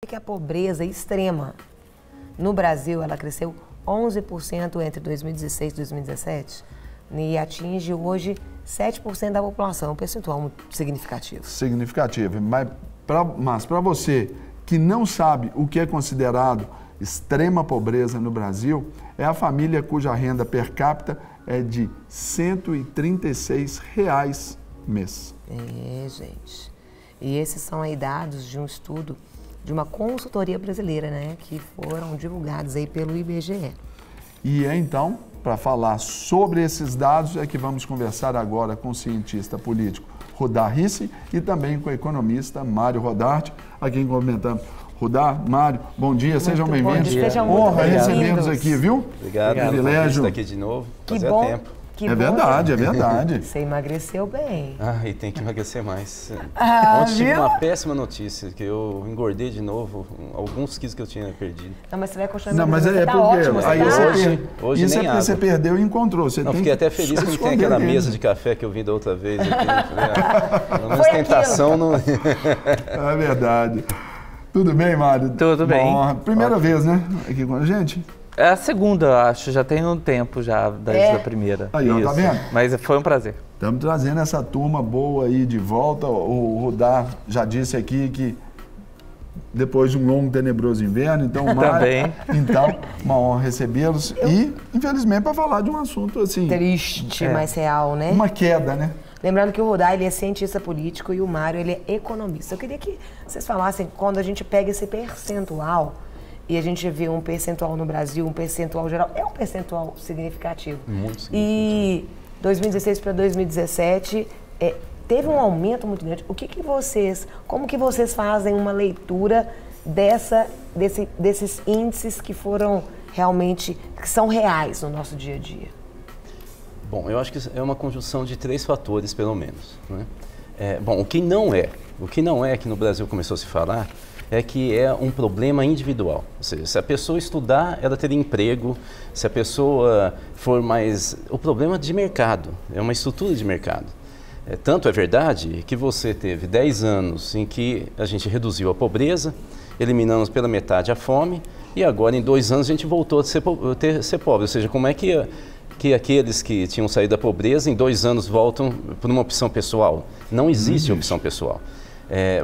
Que a pobreza extrema no Brasil, ela cresceu 11% entre 2016 e 2017 e atinge hoje 7% da população, um percentual muito significativo. Significativo, mas para você que não sabe o que é considerado extrema pobreza no Brasil, é a família cuja renda per capita é de R$ 136 mês. É, gente. E esses são aí dados de um estudo de uma consultoria brasileira, né, que foram divulgados aí pelo IBGE. E então, para falar sobre esses dados, é que vamos conversar agora com o cientista político Rudá Rissi e também com o economista Mário Rodarte, a quem cumprimentamos. Rudá, Mário, bom dia, sejam bem-vindos. Honra recebê-los aqui, viu? Obrigado, privilégio. Estar aqui de novo. Fazia tempo. É verdade, é verdade. Você emagreceu bem. Ah, e tem que emagrecer mais. Ah, ontem tive viu? uma péssima notícia, que eu engordei de novo alguns quilos que eu tinha perdido. Não, mas você vai continuar Não, mas você é tá porque ótimo, aí tá? Hoje isso nem é porque você água. perdeu e encontrou. Você Não, tem fiquei que até feliz que não tem esconder aquela mesmo. mesa de café que eu vim da outra vez aqui. Uma Foi ostentação não... É verdade. Tudo bem, Mário? Tudo bem. Bom, primeira vez, né? Aqui com a gente. É a segunda, eu acho. Já tem um tempo já desde a primeira. Aí, ó, tá vendo? Mas foi um prazer. Estamos trazendo essa turma boa aí de volta. O Rudá já disse aqui que depois de um longo, tenebroso inverno, então, Mário, Também. então, uma honra recebê-los. E, infelizmente, para falar de um assunto assim, Triste, mas real, né? uma queda, né? Lembrando que o Rudá, ele é cientista político e o Mário, ele é economista. Eu queria que vocês falassem, quando a gente pega esse percentual e a gente vê um percentual no Brasil, um percentual geral, é um percentual significativo. Muito significativo. E 2016 para 2017 teve um aumento muito grande. Como que vocês fazem uma leitura desses índices que foram realmente, que são reais no nosso dia a dia? Bom, eu acho que é uma conjunção de 3 fatores, pelo menos, né? Bom, o que não é que no Brasil começou a se falar, é que é um problema individual. Ou seja, se a pessoa estudar, ela teria emprego, se a pessoa for mais... O problema de mercado, é uma estrutura de mercado. Tanto é verdade que você teve 10 anos em que a gente reduziu a pobreza, eliminamos pela metade a fome, e agora em 2 anos a gente voltou a ser pobre. Ou seja, como é que aqueles que tinham saído da pobreza em 2 anos voltam por uma opção pessoal? Não existe opção pessoal.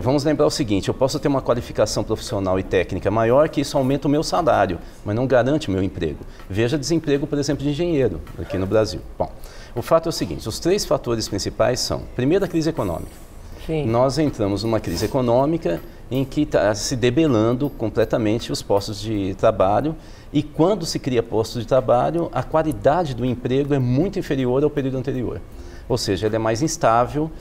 Vamos lembrar o seguinte, eu posso ter uma qualificação profissional e técnica maior, que isso aumenta o meu salário, mas não garante o meu emprego. Veja desemprego, por exemplo, de engenheiro aqui no Brasil. Bom, o fato é o seguinte, os 3 fatores principais são, primeiro, a crise econômica. Sim. Nós entramos numa crise econômica em que está se debelando completamente os postos de trabalho, e quando se cria postos de trabalho, a qualidade do emprego é muito inferior ao período anterior. Ou seja, ele é mais instável,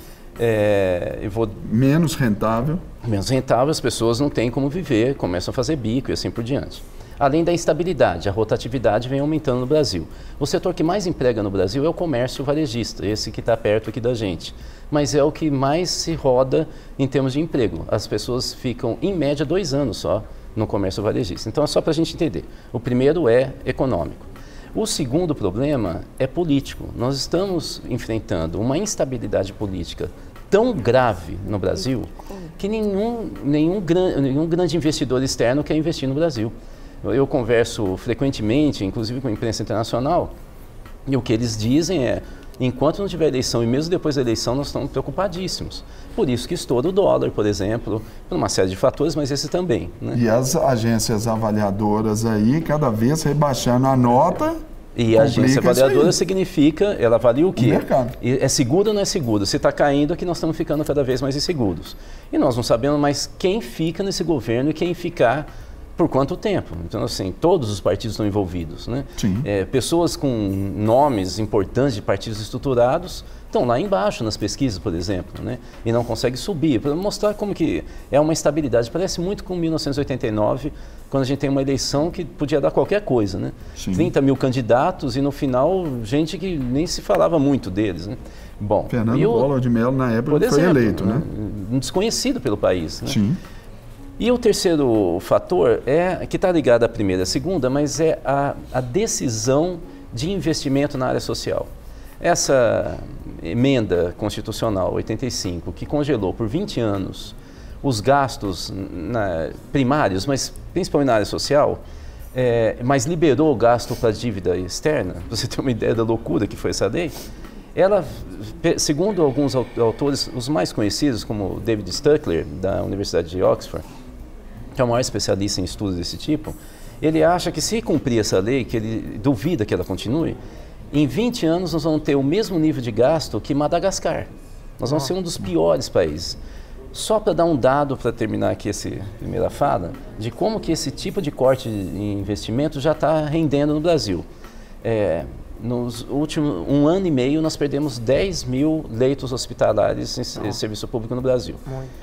menos rentável. Menos rentável, as pessoas não têm como viver, começam a fazer bico e assim por diante. Além da instabilidade, a rotatividade vem aumentando no Brasil. O setor que mais emprega no Brasil é o comércio varejista, esse que está perto aqui da gente. Mas é o que mais se roda em termos de emprego. As pessoas ficam, em média, 2 anos só no comércio varejista. Então, é só para a gente entender. O primeiro é econômico. O segundo problema é político. Nós estamos enfrentando uma instabilidade política tão grave no Brasil que nenhum grande investidor externo quer investir no Brasil. Eu converso frequentemente, inclusive com a imprensa internacional, e o que eles dizem é, enquanto não tiver eleição e mesmo depois da eleição, nós estamos preocupadíssimos. Por isso que estoura o dólar, por exemplo, por uma série de fatores, mas esse também, né? E as agências avaliadoras aí, cada vez rebaixando a nota... E a agência avaliadora significa, ela avalia o quê? O mercado. É seguro ou não é seguro? Se está caindo, é que nós estamos ficando cada vez mais inseguros. E nós não sabemos mais quem fica nesse governo e quem ficar por quanto tempo. Então, assim, todos os partidos estão envolvidos, né? Sim. Pessoas com nomes importantes de partidos estruturados estão lá embaixo nas pesquisas, por exemplo, né? E não conseguem subir, para mostrar como que é uma instabilidade. Parece muito com 1989, quando a gente tem uma eleição que podia dar qualquer coisa, né? Sim. 30 mil candidatos e no final gente que nem se falava muito deles, né? Bom, Fernando Collor de Mello, na época, por foi exemplo, eleito, né? Um desconhecido pelo país, né? Sim. E o terceiro fator que está ligado à primeira e à segunda, mas é a decisão de investimento na área social. Essa emenda constitucional 85, que congelou por 20 anos os gastos primários, mas principalmente na área social, mas liberou o gasto para a dívida externa, para você ter uma ideia da loucura que foi essa lei, ela, segundo alguns autores, os mais conhecidos, como David Stuckler, da Universidade de Oxford, que é o maior especialista em estudos desse tipo, ele acha que se cumprir essa lei, que ele duvida que ela continue, em 20 anos nós vamos ter o mesmo nível de gasto que Madagascar. Nós vamos ser um dos piores países. Só para dar um dado, para terminar aqui essa primeira fala, de como que esse tipo de corte em investimento já está rendendo no Brasil. Nos últimos 1 ano e meio, nós perdemos 10 mil leitos hospitalares em serviço público no Brasil.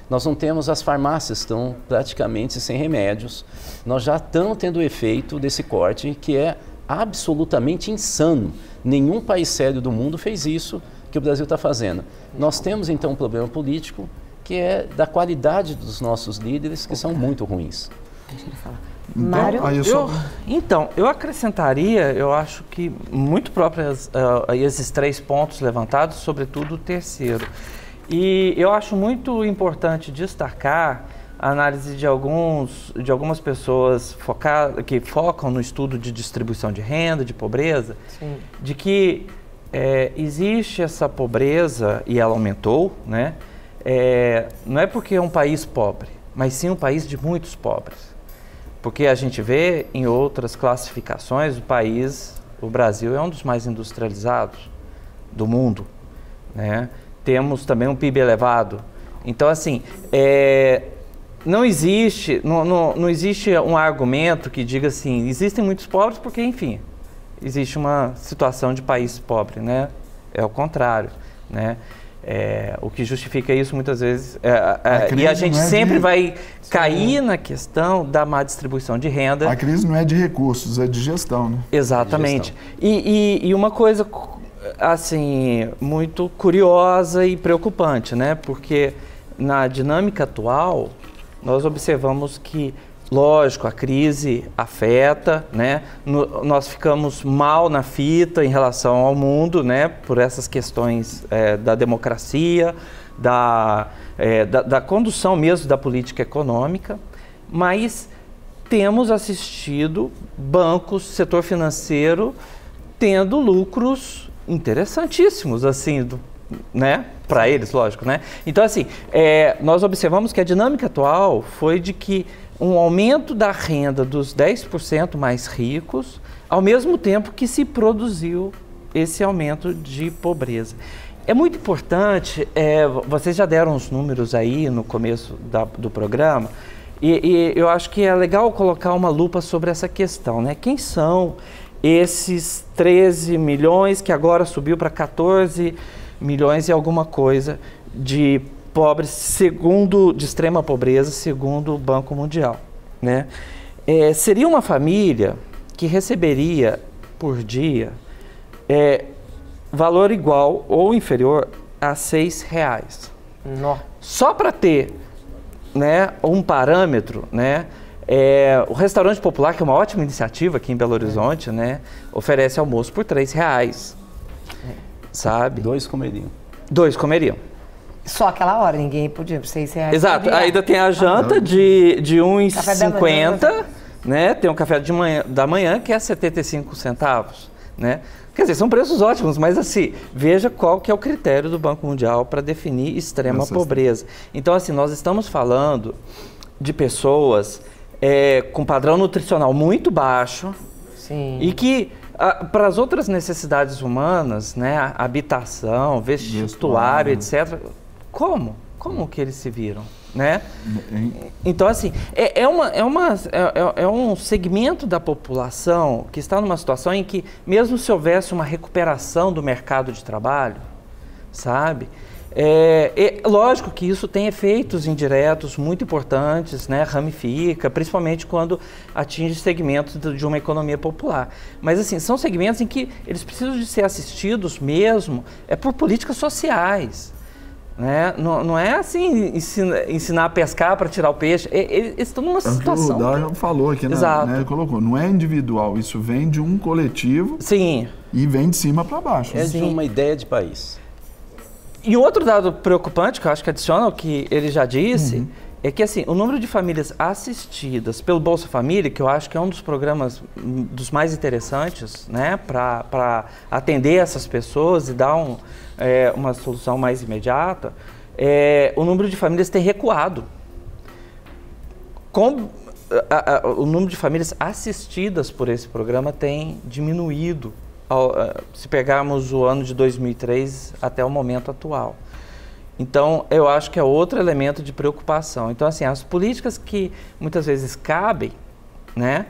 Nós não temos, as farmácias estão praticamente sem remédios. Nós já estamos tendo o efeito desse corte, que é absolutamente insano. Nenhum país sério do mundo fez isso que o Brasil está fazendo. Nós temos, então, um problema político, que é da qualidade dos nossos líderes, que são muito ruins. Deixa ele falar. Mário? Então, eu acrescentaria, eu acho que muito próprios a esses 3 pontos levantados, sobretudo o terceiro. E eu acho muito importante destacar a análise de algumas pessoas que focam no estudo de distribuição de renda, de pobreza, sim, de que existe essa pobreza, e ela aumentou, né? Não é porque é um país pobre, mas sim um país de muitos pobres. Porque a gente vê em outras classificações, o Brasil é um dos mais industrializados do mundo, né? Temos também um PIB elevado. Então, assim, não existe um argumento que diga assim, existem muitos pobres porque, enfim, existe uma situação de país pobre, né? É o contrário, né? O que justifica isso muitas vezes e a gente sempre vai cair na questão da má distribuição de renda. A crise não é de recursos, é de gestão, né? Exatamente. E uma coisa assim muito curiosa e preocupante, né? Porque na dinâmica atual nós observamos que, lógico, a crise afeta, né? Nós ficamos mal na fita em relação ao mundo, né? Por essas questões da democracia, da condução mesmo da política econômica, mas temos assistido bancos, setor financeiro, tendo lucros interessantíssimos, assim, né? Para eles, lógico, né? Então, assim, nós observamos que a dinâmica atual foi de que um aumento da renda dos 10% mais ricos, ao mesmo tempo que se produziu esse aumento de pobreza. É muito importante, vocês já deram os números aí no começo do programa, e eu acho que é legal colocar uma lupa sobre essa questão, né? Quem são esses 13 milhões, que agora subiu para 14 milhões e alguma coisa, de pobres, de extrema pobreza, segundo o Banco Mundial, né? Seria uma família que receberia por dia valor igual ou inferior a R$6. Só para ter, né, um parâmetro, né? O Restaurante Popular, que é uma ótima iniciativa aqui em Belo Horizonte, né, oferece almoço por R$3, sabe? 2 comeriam. 2 comeriam. Só aquela hora, ninguém podia, R$6. Exato, ainda tem a janta de R$1,50, né? Tem um café da manhã que é 75 centavos, né? Quer dizer, são preços ótimos, mas assim, veja qual que é o critério do Banco Mundial para definir extrema pobreza. Então, assim, nós estamos falando de pessoas com padrão nutricional muito baixo. Sim. E que para as outras necessidades humanas, né, habitação, vestuário, etc., como que eles se viram, né? Então, assim, é um segmento da população que está numa situação em que, mesmo se houvesse uma recuperação do mercado de trabalho, sabe? Lógico que isso tem efeitos indiretos muito importantes, né? Ramifica, principalmente quando atinge segmentos de uma economia popular. Mas, assim, são segmentos em que eles precisam de ser assistidos mesmo por políticas sociais. Né? Não é assim ensinar a pescar para tirar o peixe. Eles estão numa situação. O Dá falou aqui, né? Colocou, não é individual, isso vem de um coletivo. Sim. E vem de cima para baixo. É de uma ideia de país. E outro dado preocupante, que eu acho que adiciona ao que ele já disse, é que assim, o número de famílias assistidas pelo Bolsa Família, que eu acho que é um dos programas dos mais interessantes, né, para atender essas pessoas e dar uma solução mais imediata, o número de famílias tem recuado. O número de famílias assistidas por esse programa tem diminuído, se pegarmos o ano de 2003 até o momento atual. Então, eu acho que é outro elemento de preocupação. Então, assim, as políticas que muitas vezes cabem, né,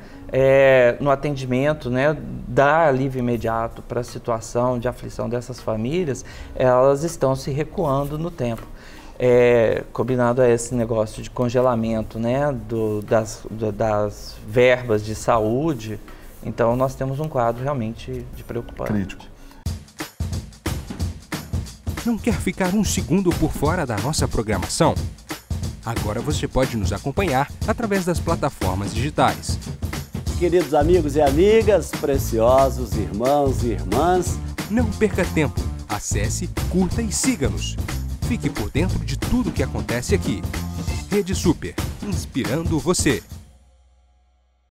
no atendimento, né, dar alívio imediato para a situação de aflição dessas famílias, elas estão se recuando no tempo. Combinado a esse negócio de congelamento, né, das verbas de saúde, então nós temos um quadro realmente de preocupante. Crítico. Não quer ficar um segundo por fora da nossa programação? Agora você pode nos acompanhar através das plataformas digitais. Queridos amigos e amigas, preciosos irmãos e irmãs, não perca tempo. Acesse, curta e siga-nos. Fique por dentro de tudo o que acontece aqui. Rede Super, inspirando você.